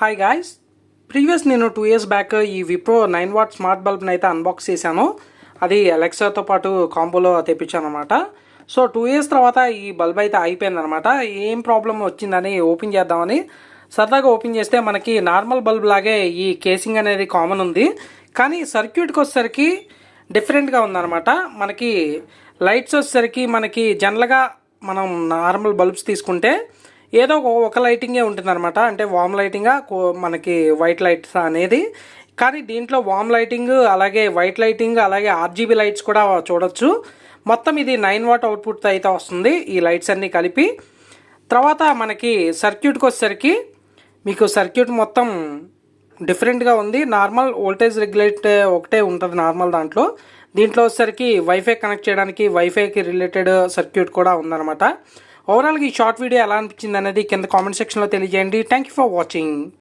Hi guys, నేను 2 years back ఈ Wipro 9 what smart బల్బ్ని అయితే అన్బాక్స్ చేశాను. అది అలెక్సాతో పాటు కాంబోలో తెప్పించాను అనమాట. సో 2 ఇయర్స్ తర్వాత ఈ బల్బ్ అయితే అయిపోయిందనమాట. ఏం ప్రాబ్లం వచ్చిందని ఓపెన్ చేద్దామని సరదాగా ఓపెన్ చేస్తే మనకి నార్మల్ బల్బ్ లాగే ఈ కేసింగ్ అనేది కామన్ ఉంది, కానీ సర్క్యూట్కి వచ్చేసరికి డిఫరెంట్గా ఉందన్నమాట. మనకి లైట్స్ వచ్చేసరికి మనకి జనరల్గా మనం నార్మల్ బల్బ్స్ తీసుకుంటే ఏదో ఒక లైటింగే ఉంటుందన్నమాట. అంటే వామ్ లైటింగ్గా మనకి వైట్ లైట్స్ అనేది, కానీ దీంట్లో వామ్ లైటింగ్ అలాగే వైట్ లైటింగ్ అలాగే ఆర్జీబీ లైట్స్ కూడా చూడొచ్చు. మొత్తం ఇది 9 వాట్ అవుట్పుట్ అయితే వస్తుంది ఈ లైట్స్ అన్నీ కలిపి. తర్వాత మనకి సర్క్యూట్కి వచ్చేసరికి మీకు సర్క్యూట్ మొత్తం డిఫరెంట్గా ఉంది. నార్మల్ వోల్టేజ్ రెగ్యులేట్ ఒకటే ఉంటుంది నార్మల్ దాంట్లో. దీంట్లో వచ్చేసరికి వైఫై కనెక్ట్ చేయడానికి వైఫైకి రిలేటెడ్ సర్క్యూట్ కూడా ఉందన్నమాట. ఓవరాల్గా ఈ షార్ట్ వీడియో ఎలా అనిపించింది అనేది కింద కామెంట్ సెక్షన్లో తెలియజేయండి. Thank you for watching.